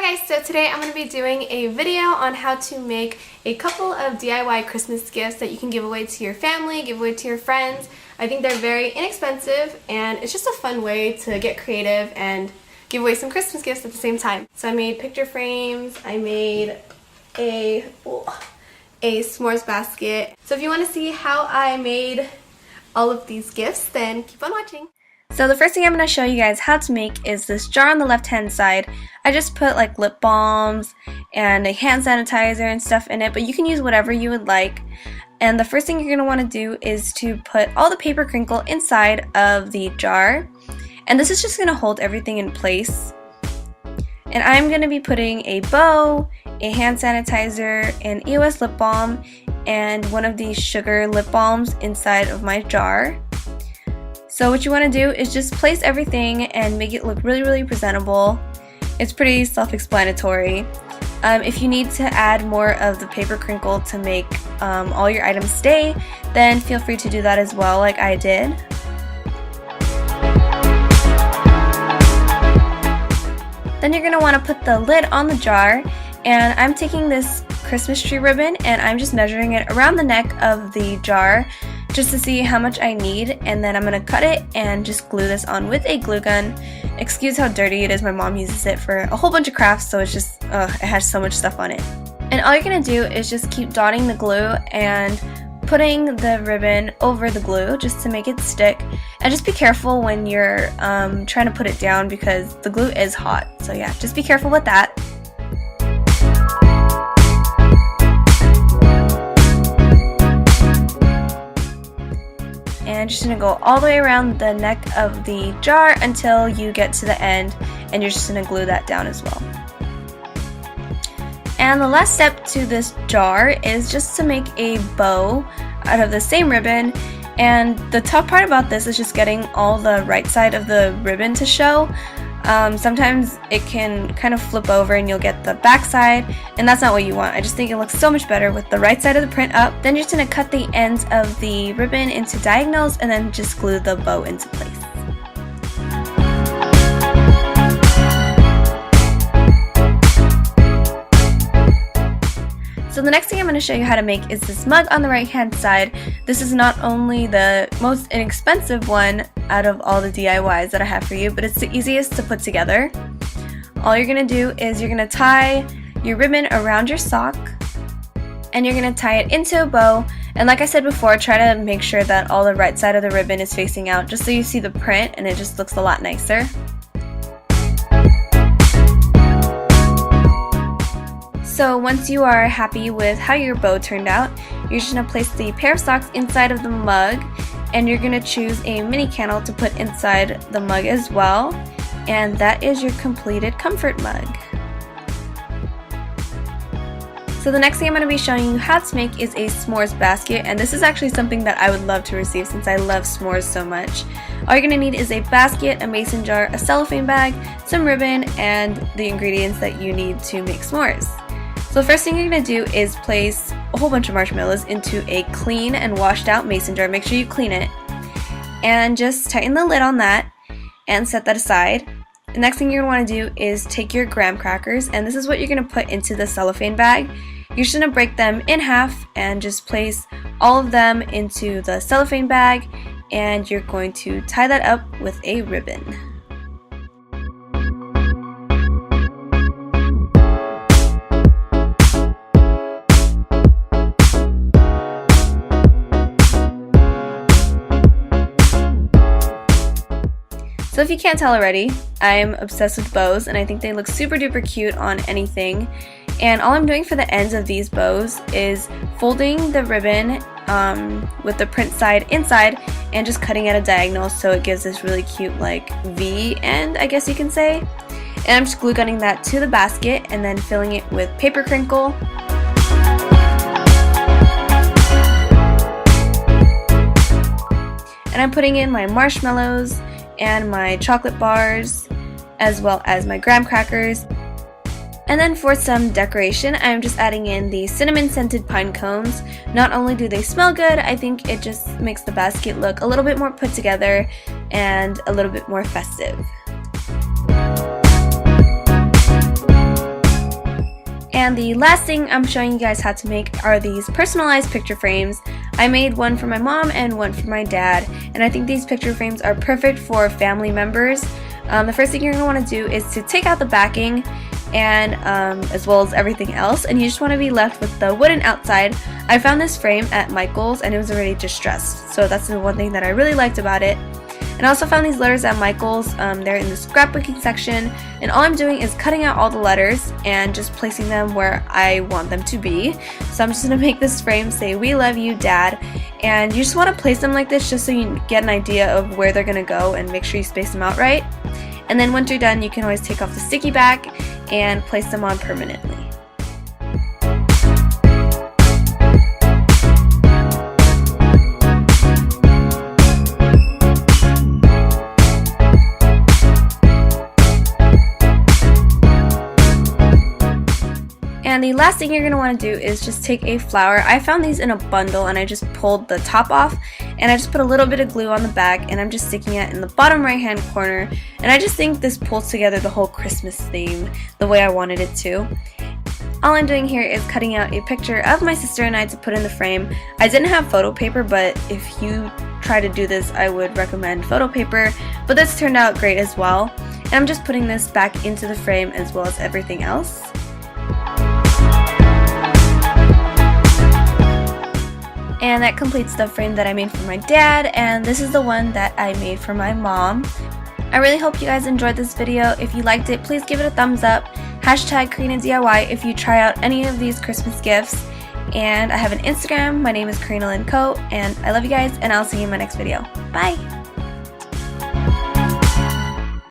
Hi guys, so today I'm going to be doing a video on how to make a couple of DIY Christmas gifts that you can give away to your family, give away to your friends. I think they're very inexpensive and it's just a fun way to get creative and give away some Christmas gifts at the same time. So I made picture frames, I made a S'mores basket. So if you want to see how I made all of these gifts, then keep on watching. So the first thing I'm going to show you guys how to make is this jar on the left hand side. I just put like lip balms and a hand sanitizer and stuff in it, but you can use whatever you would like. And the first thing you're going to want to do is to put all the paper crinkle inside of the jar. And this is just going to hold everything in place. And I'm going to be putting a bow, a hand sanitizer, an EOS lip balm, and one of these sugar lip balms inside of my jar. So what you want to do is just place everything and make it look really presentable. It's pretty self-explanatory. If you need to add more of the paper crinkle to make all your items stay, then feel free to do that as well, like I did. Then you're going to want to put the lid on the jar, and I'm taking this Christmas tree ribbon and I'm just measuring it around the neck of the jar just to see how much I need, and then I'm going to cut it and just glue this on with a glue gun. Excuse how dirty it is, my mom uses it for a whole bunch of crafts, so it's just, it has so much stuff on it. And all you're going to do is just keep dotting the glue and putting the ribbon over the glue just to make it stick. And just be careful when you're trying to put it down because the glue is hot, so yeah, just be careful with that. And just going to go all the way around the neck of the jar until you get to the end, and you're just going to glue that down as well. And the last step to this jar is just to make a bow out of the same ribbon, and the tough part about this is just getting all the right side of the ribbon to show. Sometimes it can kind of flip over and you'll get the back side, and that's not what you want. I just think it looks so much better with the right side of the print up. Then you're just going to cut the ends of the ribbon into diagonals and then just glue the bow into place. So the next thing I'm going to show you how to make is this mug on the right hand side. This is not only the most inexpensive one out of all the DIYs that I have for you, but it's the easiest to put together. All you're going to do is you're going to tie your ribbon around your sock, and you're going to tie it into a bow. And like I said before, try to make sure that all the right side of the ribbon is facing out just so you see the print and it just looks a lot nicer. So once you are happy with how your bow turned out, you're just going to place the pair of socks inside of the mug, and you're going to choose a mini candle to put inside the mug as well, and that is your completed comfort mug. So the next thing I'm going to be showing you how to make is a s'mores basket, and this is actually something that I would love to receive since I love s'mores so much. All you're going to need is a basket, a mason jar, a cellophane bag, some ribbon, and the ingredients that you need to make s'mores. So the first thing you're going to do is place a whole bunch of marshmallows into a clean and washed out mason jar. Make sure you clean it. And just tighten the lid on that and set that aside. The next thing you're going to want to do is take your graham crackers, and this is what you're going to put into the cellophane bag. You're just going to break them in half and just place all of them into the cellophane bag, and you're going to tie that up with a ribbon. So if you can't tell already, I'm obsessed with bows, and I think they look super duper cute on anything. And all I'm doing for the ends of these bows is folding the ribbon with the print side inside and just cutting at a diagonal so it gives this really cute like V end, I guess you can say. And I'm just glue gunning that to the basket and then filling it with paper crinkle. And I'm putting in my marshmallows and my chocolate bars, as well as my graham crackers. And then for some decoration, I'm just adding in the cinnamon scented pine cones. Not only do they smell good, I think it just makes the basket look a little bit more put together and a little bit more festive. And the last thing I'm showing you guys how to make are these personalized picture frames. I made one for my mom and one for my dad, and I think these picture frames are perfect for family members. The first thing you're going to want to do is to take out the backing and as well as everything else, and you just want to be left with the wooden outside. I found this frame at Michael's and it was already distressed, so that's the one thing that I really liked about it. And I also found these letters at Michael's. They're in the scrapbooking section, and all I'm doing is cutting out all the letters and just placing them where I want them to be. So I'm just going to make this frame say, "We love you, Dad," and you just want to place them like this just so you get an idea of where they're going to go, and make sure you space them out right. And then once you're done, you can always take off the sticky back and place them on permanently. And the last thing you're going to want to do is just take a flower. I found these in a bundle and I just pulled the top off and I just put a little bit of glue on the back and I'm just sticking it in the bottom right hand corner, and I just think this pulls together the whole Christmas theme the way I wanted it to. All I'm doing here is cutting out a picture of my sister and I to put in the frame. I didn't have photo paper, but if you try to do this I would recommend photo paper, but this turned out great as well. And I'm just putting this back into the frame as well as everything else. And that completes the frame that I made for my dad, and this is the one that I made for my mom. I really hope you guys enjoyed this video. If you liked it, please give it a thumbs up. Hashtag KarinaDIY if you try out any of these Christmas gifts. And I have an Instagram. My name is Karrrrrinalynn, and I love you guys, and I'll see you in my next video. Bye!